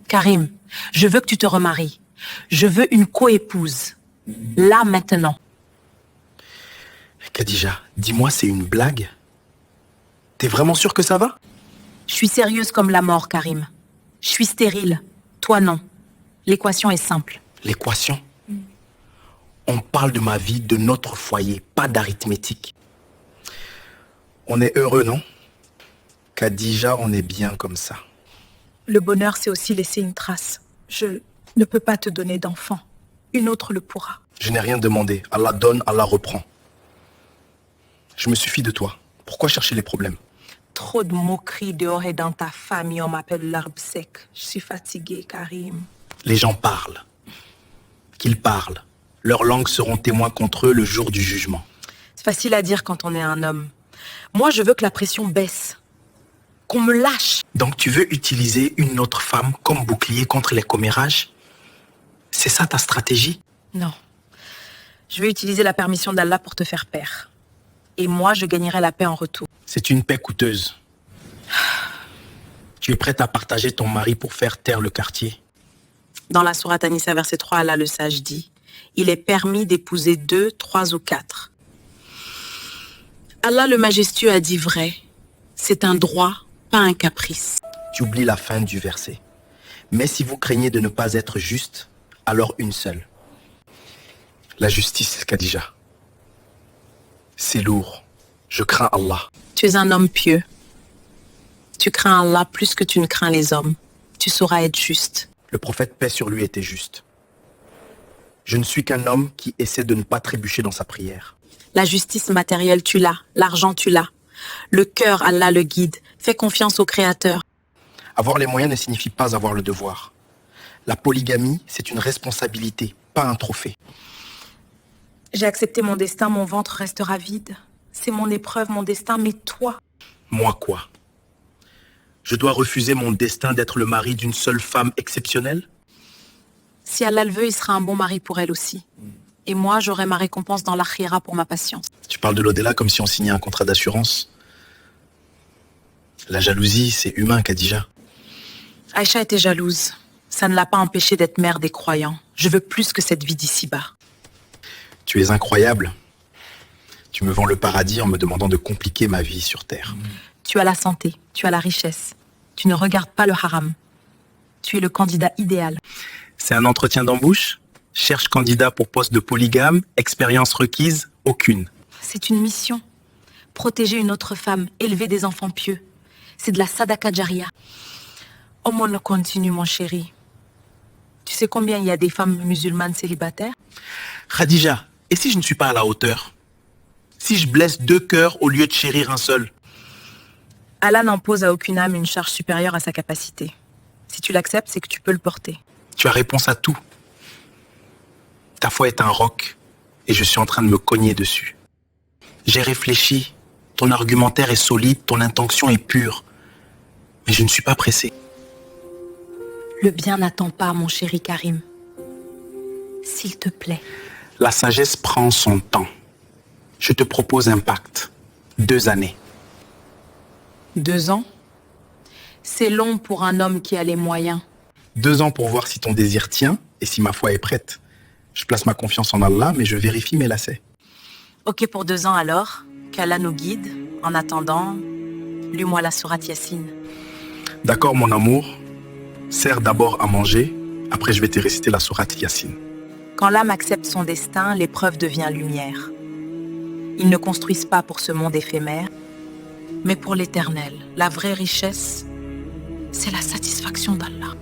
Karim, je veux que tu te remaries. Je veux une coépouse. Là, maintenant. Khadija, dis-moi, c'est une blague? T'es vraiment sûre que ça va? Je suis sérieuse comme la mort, Karim. Je suis stérile. Toi, non. L'équation est simple. L'équation? On parle de ma vie, de notre foyer, pas d'arithmétique. On est heureux, non? Khadija, on est bien comme ça. Le bonheur, c'est aussi laisser une trace. Je ne peux pas te donner d'enfant. Une autre le pourra. Je n'ai rien demandé. Allah donne, Allah reprend. Je me suffis de toi. Pourquoi chercher les problèmes? Trop de moqueries dehors et dans ta famille. On m'appelle l'arbre sec. Je suis fatiguée, Karim. Les gens parlent. Qu'ils parlent. Leurs langues seront témoins contre eux le jour du jugement. C'est facile à dire quand on est un homme. Moi, je veux que la pression baisse. Qu'on me lâche. Donc tu veux utiliser une autre femme comme bouclier contre les commérages? C'est ça ta stratégie? Non. Je vais utiliser la permission d'Allah pour te faire père. Et moi, je gagnerai la paix en retour. C'est une paix coûteuse. Tu es prête à partager ton mari pour faire taire le quartier? Dans la sourate An-Nisa, verset 3, Allah le sage dit: il est permis d'épouser 2, 3 ou 4. Allah le majestueux a dit vrai. C'est un droit, pas un caprice. Tu oublies la fin du verset. Mais si vous craignez de ne pas être juste, alors une seule. La justice, Khadija. C'est lourd. Je crains Allah. Tu es un homme pieux. Tu crains Allah plus que tu ne crains les hommes. Tu sauras être juste. Le prophète, paix sur lui, était juste. Je ne suis qu'un homme qui essaie de ne pas trébucher dans sa prière. La justice matérielle, tu l'as. L'argent, tu l'as. Le cœur, Allah le guide. Fais confiance au Créateur. Avoir les moyens ne signifie pas avoir le devoir. La polygamie, c'est une responsabilité, pas un trophée. J'ai accepté mon destin, mon ventre restera vide. C'est mon épreuve, mon destin, mais toi... Moi quoi? Je dois refuser mon destin d'être le mari d'une seule femme exceptionnelle? Si Allah le veut, il sera un bon mari pour elle aussi. Et moi, j'aurai ma récompense dans l'akhira pour ma patience. Tu parles de l'au-delà comme si on signait un contrat d'assurance. La jalousie, c'est humain, Khadija. Aïcha était jalouse. Ça ne l'a pas empêchée d'être mère des croyants. Je veux plus que cette vie d'ici-bas. Tu es incroyable. Tu me vends le paradis en me demandant de compliquer ma vie sur Terre. Tu as la santé, tu as la richesse. Tu ne regardes pas le haram. Tu es le candidat idéal. C'est un entretien d'embauche? Cherche candidat pour poste de polygame, expérience requise, aucune. C'est une mission. Protéger une autre femme, élever des enfants pieux. C'est de la sadaka jaria. Oh mon le continue, mon chéri. Tu sais combien il y a des femmes musulmanes célibataires? Khadija, et si je ne suis pas à la hauteur? Si je blesse 2 cœurs au lieu de chérir un seul? Allah n'impose à aucune âme une charge supérieure à sa capacité. Si tu l'acceptes, c'est que tu peux le porter. Tu as réponse à tout. Ta foi est un roc, et je suis en train de me cogner dessus. J'ai réfléchi, ton argumentaire est solide, ton intention est pure, mais je ne suis pas pressé. Le bien n'attend pas, mon chéri Karim. S'il te plaît. La sagesse prend son temps. Je te propose un pacte. 2 années. 2 ans? C'est long pour un homme qui a les moyens. 2 ans pour voir si ton désir tient et si ma foi est prête. Je place ma confiance en Allah, mais je vérifie mes lacets. Ok pour 2 ans alors. Qu'Allah nous guide. En attendant, lis-moi la sourate Yassine. D'accord, mon amour. Sers d'abord à manger, après je vais te réciter la sourate Yassine. Quand l'âme accepte son destin, l'épreuve devient lumière. Ils ne construisent pas pour ce monde éphémère, mais pour l'éternel. La vraie richesse, c'est la satisfaction d'Allah.